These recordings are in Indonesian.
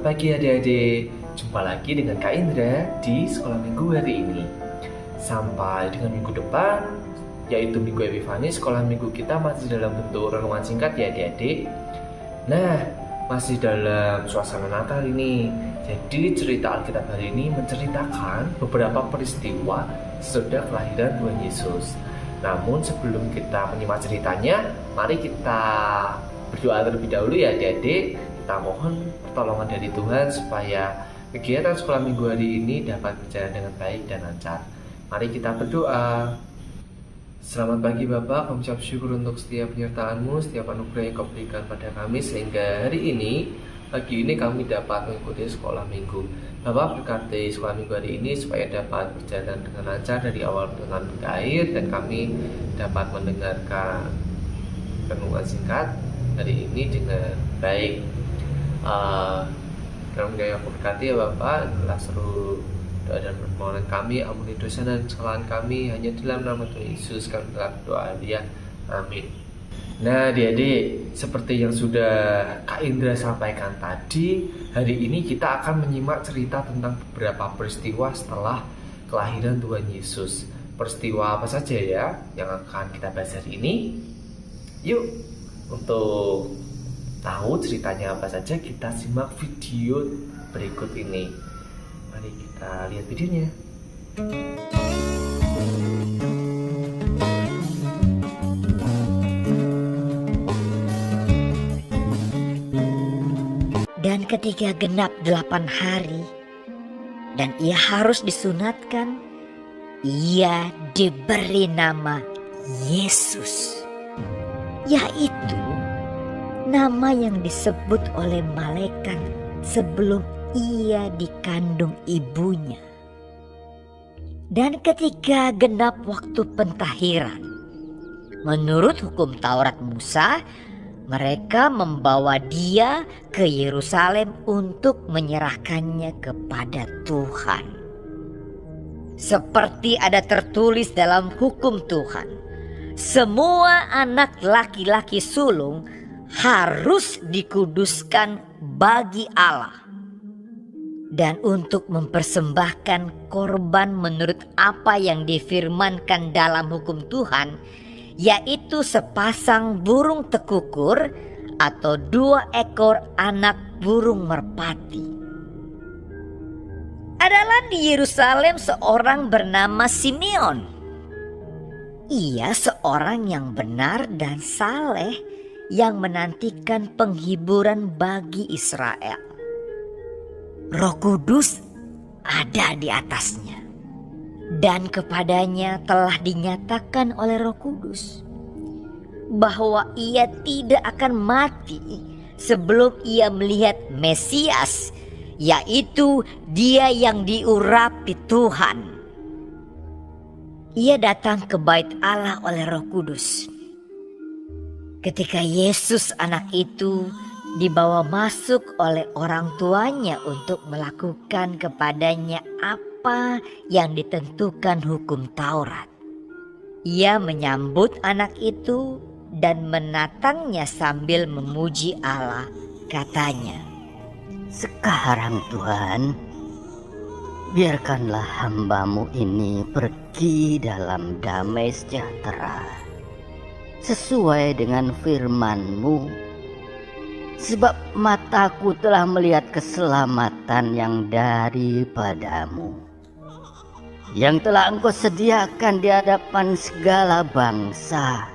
Selamat pagi adik-adik, jumpa lagi dengan Kak Indra di sekolah minggu hari ini. Sampai dengan minggu depan, yaitu minggu Epifani, sekolah minggu kita masih dalam bentuk renungan singkat ya adik-adik. Nah, masih dalam suasana Natal ini. Jadi cerita Alkitab hari ini menceritakan beberapa peristiwa sesudah kelahiran Tuhan Yesus. Namun sebelum kita menyimak ceritanya, mari kita berdoa terlebih dahulu ya adik-adik. Kita mohon pertolongan dari Tuhan supaya kegiatan sekolah minggu hari ini dapat berjalan dengan baik dan lancar. Mari kita berdoa. Selamat pagi Bapak, kami ucap syukur untuk setiap penyertaan-Mu, setiap anugerah yang Kau berikan pada kami sehingga hari ini, pagi ini kami dapat mengikuti sekolah minggu. Bapak berkati sekolah minggu hari ini supaya dapat berjalan dengan lancar dari awal dengan akhir dan kami dapat mendengarkan renungan singkat hari ini dengan baik. Dalam gaya berkati ya Bapak, inilah seluruh doa dan permohonan kami, ampuni dosa dan kesalahan kami, hanya dalam nama Tuhan Yesus kami telah berdoa ya, amin. Nah adik-adik, seperti yang sudah Kak Indra sampaikan tadi, hari ini kita akan menyimak cerita tentang beberapa peristiwa setelah kelahiran Tuhan Yesus. Peristiwa apa saja ya yang akan kita bahas hari ini? Yuk, untuk tahu ceritanya apa saja, kita simak video berikut ini. Mari kita lihat videonya. Dan ketika genap 8 hari dan ia harus disunatkan, ia diberi nama Yesus, yaitu nama yang disebut oleh malaikat sebelum ia dikandung ibunya. Dan ketika genap waktu pentahiran, menurut hukum Taurat Musa, mereka membawa dia ke Yerusalem untuk menyerahkannya kepada Tuhan. Seperti ada tertulis dalam hukum Tuhan, semua anak laki-laki sulung harus dikuduskan bagi Allah. Dan untuk mempersembahkan korban menurut apa yang difirmankan dalam hukum Tuhan, yaitu sepasang burung tekukur atau 2 ekor anak burung merpati. Adalah di Yerusalem seorang bernama Simeon. Ia seorang yang benar dan saleh yang menantikan penghiburan bagi Israel. Roh Kudus ada di atasnya, dan kepadanya telah dinyatakan oleh Roh Kudus bahwa ia tidak akan mati sebelum ia melihat Mesias, yaitu Dia yang diurapi Tuhan. Ia datang ke bait Allah oleh Roh Kudus. Ketika Yesus anak itu dibawa masuk oleh orang tuanya untuk melakukan kepadanya apa yang ditentukan hukum Taurat, ia menyambut anak itu dan menatangnya sambil memuji Allah. Katanya, "Sekarang Tuhan, biarkanlah hamba-Mu ini pergi dalam damai sejahtera, sesuai dengan firman-Mu, sebab mataku telah melihat keselamatan yang daripadamu, yang telah Engkau sediakan di hadapan segala bangsa,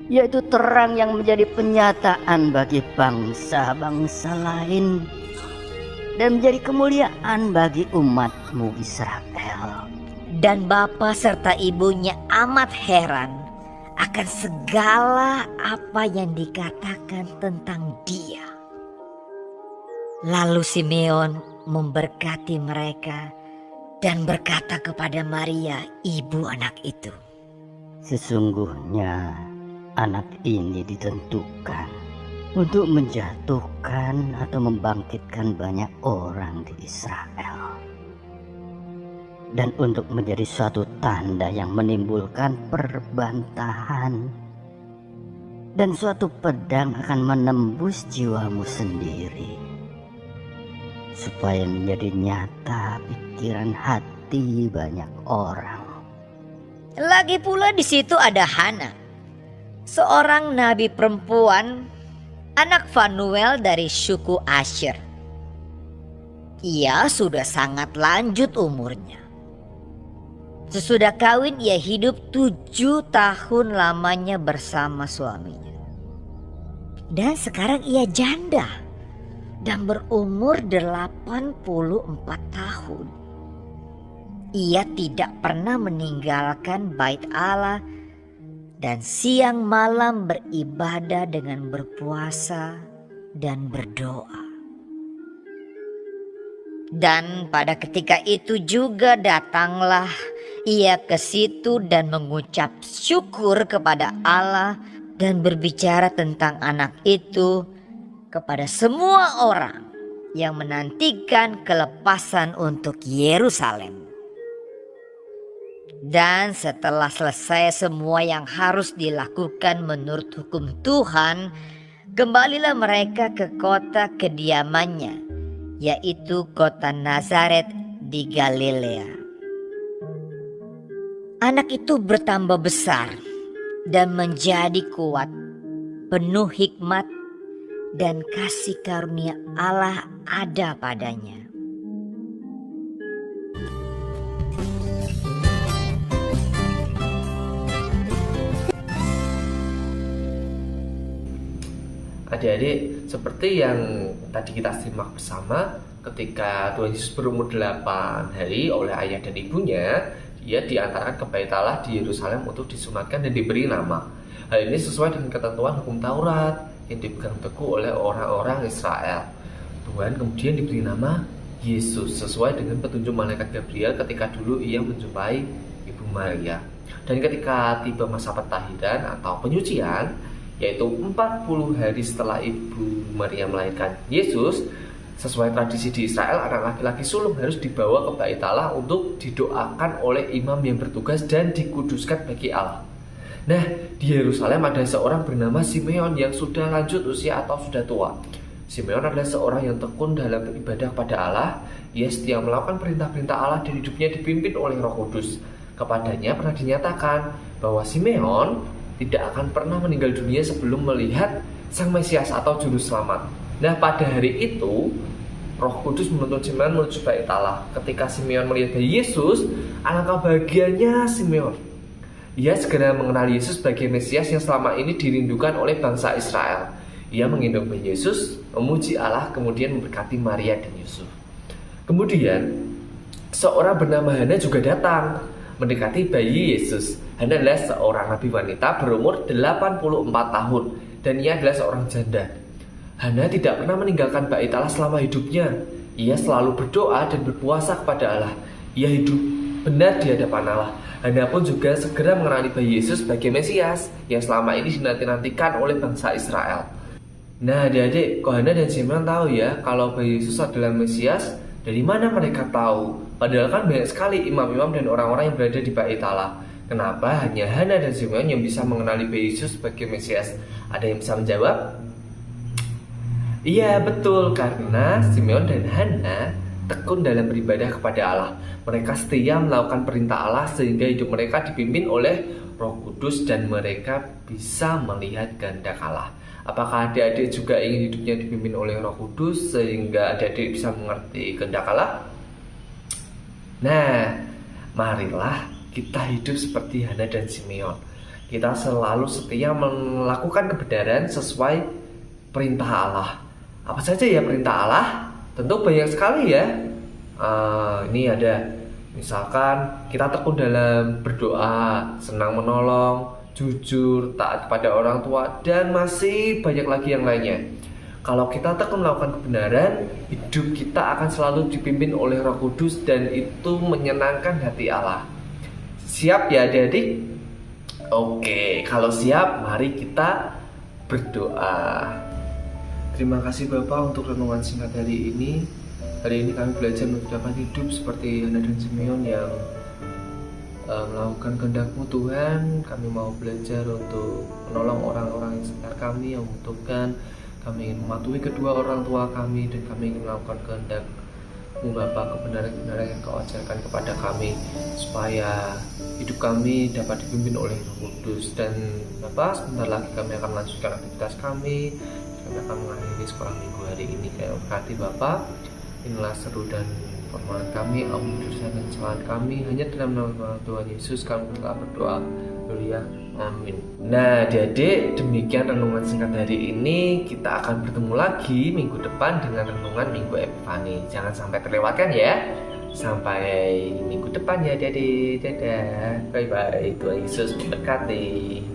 yaitu terang yang menjadi penyataan bagi bangsa-bangsa lain, dan menjadi kemuliaan bagi umat-Mu Israel." Dan bapa serta ibunya amat heran akan segala apa yang dikatakan tentang dia. Lalu Simeon memberkati mereka dan berkata kepada Maria, ibu anak itu, "Sesungguhnya anak ini ditentukan untuk menjatuhkan atau membangkitkan banyak orang di Israel, dan untuk menjadi suatu tanda yang menimbulkan perbantahan, dan suatu pedang akan menembus jiwamu sendiri, supaya menjadi nyata pikiran hati banyak orang. Lagi pula di situ ada Hana, seorang nabi perempuan, anak Fanuel dari suku Asher. Ia sudah sangat lanjut umurnya. Sesudah kawin ia hidup 7 tahun lamanya bersama suaminya. Dan sekarang ia janda dan berumur 84 tahun. Ia tidak pernah meninggalkan bait Allah dan siang malam beribadah dengan berpuasa dan berdoa. Dan pada ketika itu juga datanglah ia ke situ dan mengucap syukur kepada Allah dan berbicara tentang anak itu kepada semua orang yang menantikan kelepasan untuk Yerusalem. Dan setelah selesai semua yang harus dilakukan menurut hukum Tuhan, kembalilah mereka ke kota kediamannya, yaitu kota Nazaret di Galilea. Anak itu bertambah besar dan menjadi kuat, penuh hikmat dan kasih karunia Allah ada padanya. Adik-adik, seperti yang tadi kita simak bersama, ketika Tuhan Yesus berumur 8 hari oleh ayah dan ibunya, ia diantarkan ke Bait Allah di Yerusalem untuk disunatkan dan diberi nama. Hal ini sesuai dengan ketentuan hukum Taurat yang dipegang teguh oleh orang-orang Israel. Tuhan kemudian diberi nama Yesus sesuai dengan petunjuk malaikat Gabriel ketika dulu ia menjumpai Ibu Maria. Dan ketika tiba masa pentahiran atau penyucian, yaitu 40 hari setelah Ibu Maria melahirkan Yesus, sesuai tradisi di Israel, anak laki-laki sulung harus dibawa ke Bait Allah untuk didoakan oleh imam yang bertugas dan dikuduskan bagi Allah. Nah, di Yerusalem ada seorang bernama Simeon yang sudah lanjut usia atau sudah tua. Simeon adalah seorang yang tekun dalam beribadah kepada Allah. Ia setia melakukan perintah-perintah Allah dan hidupnya dipimpin oleh Roh Kudus. Kepadanya pernah dinyatakan bahwa Simeon tidak akan pernah meninggal dunia sebelum melihat Sang Mesias atau Juru Selamat. Nah, pada hari itu Roh Kudus menuntun Simeon menuju Bait Allah. Ketika Simeon melihat bayi Yesus, alangkah bahagianya Simeon. Ia segera mengenal Yesus sebagai Mesias yang selama ini dirindukan oleh bangsa Israel. Ia menggendong bayi Yesus, memuji Allah, kemudian memberkati Maria dan Yusuf. Kemudian seorang bernama Hana juga datang mendekati bayi Yesus. Hana adalah seorang nabi wanita berumur 84 tahun dan ia adalah seorang janda. Hana tidak pernah meninggalkan Bait Allah selama hidupnya. Ia selalu berdoa dan berpuasa kepada Allah. Ia hidup benar di hadapan Allah. Hana pun juga segera mengenali bayi Yesus sebagai Mesias yang selama ini dinanti-nantikan oleh bangsa Israel. Nah, adik-adik, kok Hana dan Simeon tahu ya kalau bayi Yesus adalah Mesias? Dari mana mereka tahu? Padahal kan banyak sekali imam-imam dan orang-orang yang berada di Bait Allah. Kenapa hanya Hana dan Simeon yang bisa mengenali bayi Yesus sebagai Mesias? Ada yang bisa menjawab? Iya, betul, karena Simeon dan Hana tekun dalam beribadah kepada Allah. Mereka setia melakukan perintah Allah sehingga hidup mereka dipimpin oleh Roh Kudus dan mereka bisa melihat kehendak Allah. Apakah adik-adik juga ingin hidupnya dipimpin oleh Roh Kudus sehingga adik-adik bisa mengerti kehendak Allah? Nah, marilah kita hidup seperti Hana dan Simeon. Kita selalu setia melakukan kebenaran sesuai perintah Allah. Apa saja ya perintah Allah? Tentu banyak sekali ya. Ini ada, misalkan kita tekun dalam berdoa, senang menolong, jujur, taat kepada orang tua, dan masih banyak lagi yang lainnya. Kalau kita tekun melakukan kebenaran, hidup kita akan selalu dipimpin oleh Roh Kudus dan itu menyenangkan hati Allah. Siap ya adik-adik? Oke, kalau siap, mari kita berdoa. Terima kasih Bapak untuk renungan singkat hari ini. Hari ini kami belajar menghidupkan hidup seperti Hana dan Simeon yang melakukan kehendak-Mu Tuhan. Kami mau belajar untuk menolong orang-orang yang sekitar kami yang membutuhkan. Kami ingin mematuhi kedua orang tua kami dan kami ingin melakukan kehendak Bapa, kebenaran-kebenaran yang Kau ajarkan kepada kami, supaya hidup kami dapat dipimpin oleh Roh Kudus. Dan Bapa, sebentar lagi kami akan melanjutkan aktivitas kami akan mengakhiri sekolah minggu hari ini. Kayak berkati Bapa, inilah seru dan permohonan kami, ampun dosa dan kesalahan kami, hanya dalam nama Tuhan Yesus kami telah berdoa. Haleluya, amin. Nah adik-adik, demikian renungan singkat hari ini. Kita akan bertemu lagi minggu depan dengan renungan Minggu Epifani. Jangan sampai terlewatkan ya. Sampai minggu depan ya adik-adik. Dadah, bye-bye. Tuhan Yesus memberkati.